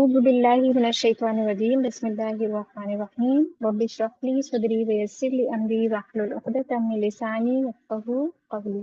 أعوذ بالله من الشيطان الرجيم بسم الله الرحمن الرحيم رب اشرح لي صدري ويسر لي أمري واحلل عقدة من لساني يفقهوا قولي۔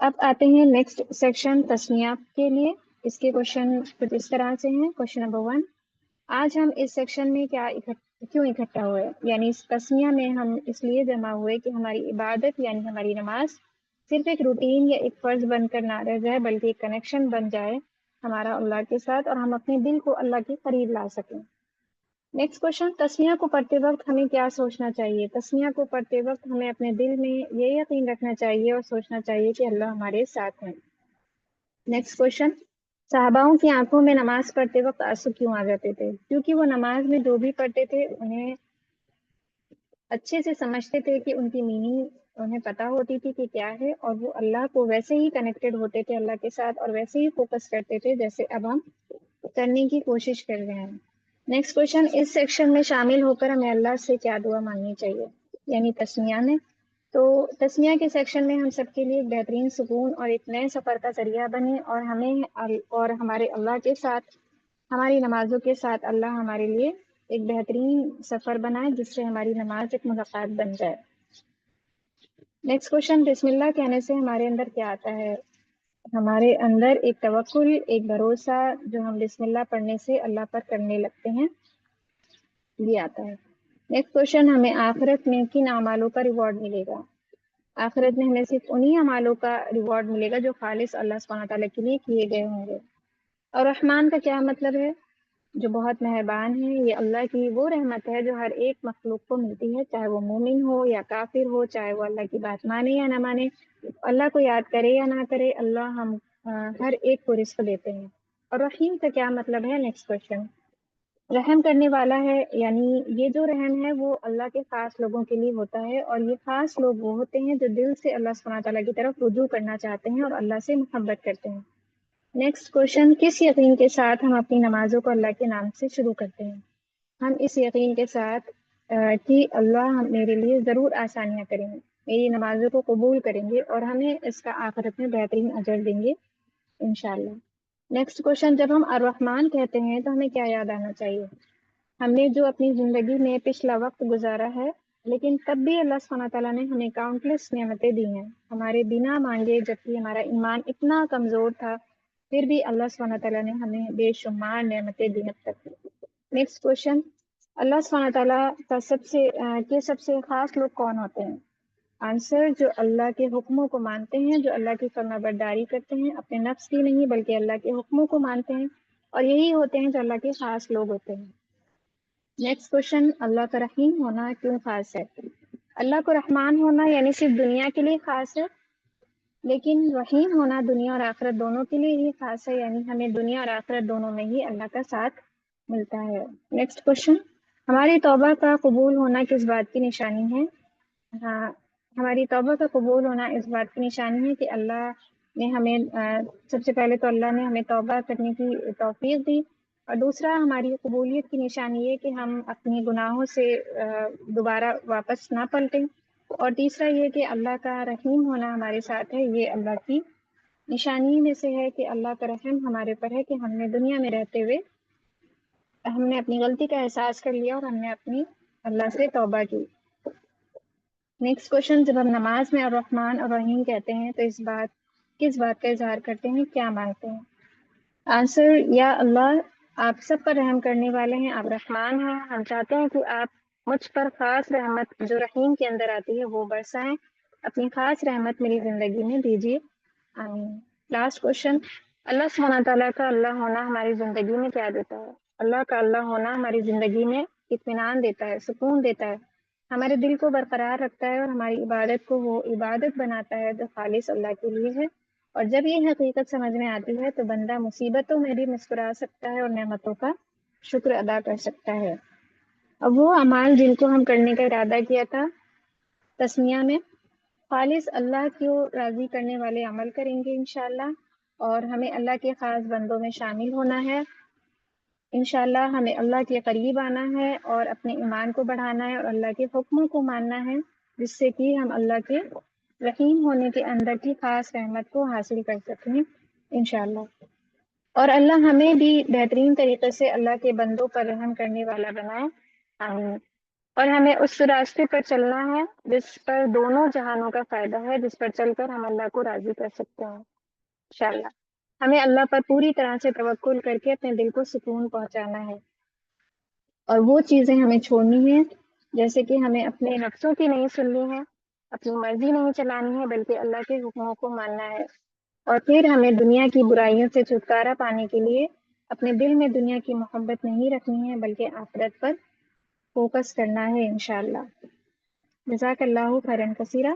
اب آتے ہیں نیکسٹ سیکشن تسمیہ کے لیے. اس کے کوشچن کچھ اس طرح سے ہیں. کوشچن نمبر 1، آج ہم اس سیکشن میں کیوں اکٹھا ہوئے؟ یعنی اس تسمیہ میں ہم اس لیے جمع ہوئے کہ ہماری عبادت یعنی ہماری نماز صرف ایک روٹین یا ایک فرض بن کر نہ رہ جائے، بلکہ ایک کنیکشن بن جائے ہمارا اللہ کے ساتھ، اور ہم اپنے دل کو اللہ کے قریب لا سکیں. نیکسٹ کوشچن، تسمیہ کو پڑھتے وقت ہمیں کیا سوچنا چاہیے؟ تسمیہ کو پڑھتے وقت ہمیں اپنے دل میں یہ یقین رکھنا چاہیے اور سوچنا چاہیے کہ اللہ ہمارے ساتھ ہیں. نیکسٹ کوشچن، صحاباؤں کی آنکھوں میں نماز پڑھتے وقت آنسو کیوں آ جاتے تھے؟ کیونکہ وہ نماز میں جو بھی پڑھتے تھے انہیں اچھے سے سمجھتے تھے کہ ان کی میننگ انہیں پتا ہوتی تھی کہ کیا ہے، اور وہ اللہ کو ویسے ہی کنیکٹڈ ہوتے تھے اللہ کے ساتھ، اور ویسے ہی فوکس کرتے تھے جیسے اب ہم کرنے کی کوشش کر رہے ہیں. نیکسٹ کوشچن، اس سیکشن میں شامل ہو کر ہمیں اللہ سے کیا دعا مانگنی چاہیے؟ یعنی تسمیہ میں. تو تسمیہ کے سیکشن میں ہم سب کے لیے ایک بہترین سکون اور ایک نئے سفر کا ذریعہ بنے، اور ہمیں اور ہمارے اللہ کے ساتھ، ہماری نمازوں کے ساتھ اللہ ہمارے لیے ایک بہترین سفر بنائے جس سے ہماری نماز ایک ملاقات بن جائے. نیکسٹ کوشچن، بسم اللہ کہنے سے ہمارے اندر کیا آتا ہے؟ ہمارے اندر ایک توکل، ایک بھروسہ جو ہم بسم اللہ پڑھنے سے اللہ پر کرنے لگتے ہیں، یہ آتا ہے. نیکسٹ کوشچن، ہمیں آخرت میں کن اعمالوں کا ریوارڈ ملے گا؟ آخرت میں ہمیں صرف انہی اعمالوں کا ریوارڈ ملے گا جو خالص اللہ سبحانہ تعالیٰ کے لیے کیے گئے ہوں گے. اور رحمان کا کیا مطلب ہے؟ جو بہت مہربان ہے. یہ اللہ کی وہ رحمت ہے جو ہر ایک مخلوق کو ملتی ہے، چاہے وہ مومن ہو یا کافر ہو، چاہے وہ اللہ کی بات مانے یا نہ مانے، اللہ کو یاد کرے یا نہ کرے، اللہ ہم ہر ایک کو رزق دیتے ہیں. اور رحیم کا کیا مطلب ہے؟ نیکسٹ کوشچن، رحم کرنے والا ہے، یعنی یہ جو رحم ہے وہ اللہ کے خاص لوگوں کے لیے ہوتا ہے، اور یہ خاص لوگ وہ ہوتے ہیں جو دل سے اللہ سبحانہ تعالیٰ کی طرف رجوع کرنا چاہتے ہیں اور اللہ سے محبت کرتے ہیں. نیکسٹ کوشچن، کس یقین کے ساتھ ہم اپنی نمازوں کو اللہ کے نام سے شروع کرتے ہیں؟ ہم اس یقین کے ساتھ کہ اللہ میرے لیے ضرور آسانیاں کریں گے، میری نمازوں کو قبول کریں گے، اور ہمیں اس کا آخرت میں بہترین اجر دیں گے انشاءاللہ. نیکسٹ کوشچن، جب ہم الرحمن کہتے ہیں تو ہمیں کیا یاد آنا چاہیے؟ ہم نے جو اپنی زندگی میں پچھلا وقت گزارا ہے، لیکن تب بھی اللہ سبحانہ تعالیٰ نے ہمیں کاؤنٹلیس نعمتیں دی ہیں، ہمارے بنا مانگے، جبکہ ہمارا ایمان اتنا کمزور تھا، پھر بھی اللہ سبحانہ تعالیٰ نے ہمیں بے شمار نعمتیں دی اب تک. نیکسٹ کوشچن، اللہ سبحانہ تعالیٰ کا سب سے خاص لوگ کون ہوتے ہیں؟ آنسر، جو اللہ کے حکموں کو مانتے ہیں، جو اللہ کی فرما برداری کرتے ہیں، اپنے نفس کی نہیں بلکہ اللہ کے حکموں کو مانتے ہیں، اور یہی ہوتے ہیں جو اللہ کے خاص لوگ ہوتے ہیں. نیکسٹ کوشچن، اللہ کا رحیم ہونا کیوں خاص ہے؟ اللہ کو رحمان ہونا یعنی صرف دنیا کے لیے خاص ہے، لیکن رحیم ہونا دنیا اور آخرت دونوں کے لیے ہی خاص ہے، یعنی ہمیں دنیا اور آخرت دونوں میں ہی اللہ کا ساتھ ملتا ہے. نیکسٹ کوشچن، ہماری توبہ کا قبول ہونا کس بات کی نشانی ہے؟ ہاں، ہماری توبہ کا قبول ہونا اس بات کی نشانی ہے کہ اللہ نے ہمیں سب سے پہلے تو اللہ نے ہمیں توبہ کرنے کی توفیق دی، اور دوسرا ہماری قبولیت کی نشانی یہ کہ ہم اپنی گناہوں سے دوبارہ واپس نہ پلٹیں، اور تیسرا یہ کہ اللہ کا رحیم ہونا ہمارے ساتھ ہے. یہ اللہ کی نشانی میں سے ہے کہ اللہ کا رحم ہمارے پر ہے کہ ہم نے دنیا میں رہتے ہوئے ہم نے اپنی غلطی کا احساس کر لیا اور ہم نے اپنی اللہ سے توبہ کی. نیکسٹ کوشچن، جب ہم نماز میں الرحمن اور رحیم کہتے ہیں تو کس بات کا اظہار کرتے ہیں، کیا مانگتے ہیں؟ آنسر، یا اللہ آپ سب پر رحم کرنے والے ہیں، آپ رحمان ہیں، ہم چاہتے ہیں کہ آپ مجھ پر خاص رحمت جو رحیم کے اندر آتی ہے وہ برسائیں، اپنی خاص رحمت میری زندگی میں دیجیے، آمین. لاسٹ کوشچن، اللہ سبحانہ تعالیٰ کا اللہ ہونا ہماری زندگی میں کیا دیتا ہے؟ اللہ کا اللہ ہونا ہماری زندگی میں اطمینان دیتا ہے، سکون دیتا ہے، ہمارے دل کو برقرار رکھتا ہے، اور ہماری عبادت کو وہ عبادت بناتا ہے جو خالص اللہ کے لیے ہے. اور جب یہ حقیقت سمجھ میں آتی ہے تو بندہ مصیبتوں میں بھی مسکرا سکتا ہے اور نعمتوں کا شکر ادا کر سکتا ہے. اب وہ اعمال جن کو ہم کرنے کا ارادہ کیا تھا تسمیہ میں، خالص اللہ کو راضی کرنے والے عمل کریں گے انشاءاللہ، اور ہمیں اللہ کے خاص بندوں میں شامل ہونا ہے انشاءاللہ. ہمیں اللہ کے قریب آنا ہے اور اپنے ایمان کو بڑھانا ہے اور اللہ کے حکموں کو ماننا ہے، جس سے کہ ہم اللہ کے رحیم ہونے کے اندر کی خاص رحمت کو حاصل کر سکیں انشاءاللہ. اور اللہ ہمیں بھی بہترین طریقے سے اللہ کے بندوں پر رحم کرنے والا بنائے، آمین. اور ہمیں اس راستے پر چلنا ہے جس پر دونوں جہانوں کا فائدہ ہے، جس پر چل کر ہم اللہ کو راضی کر سکتے ہیں انشاءاللہ۔ ہمیں اللہ پر پوری طرح سے توکل کر کے اپنے دل کو سکون پہنچانا ہے، اور وہ چیزیں ہمیں چھوڑنی ہیں جیسے کہ ہمیں اپنے نفسوں کی نہیں سننی ہے، اپنی مرضی نہیں چلانی ہے، بلکہ اللہ کے حکموں کو ماننا ہے۔ اور پھر ہمیں دنیا کی برائیوں سے چھٹکارا پانے کے لیے اپنے دل میں دنیا کی محبت نہیں رکھنی ہے، بلکہ آخرت پر فوکس کرنا ہے انشاءاللہ۔ جزاک اللہ خیرا کثیرہ۔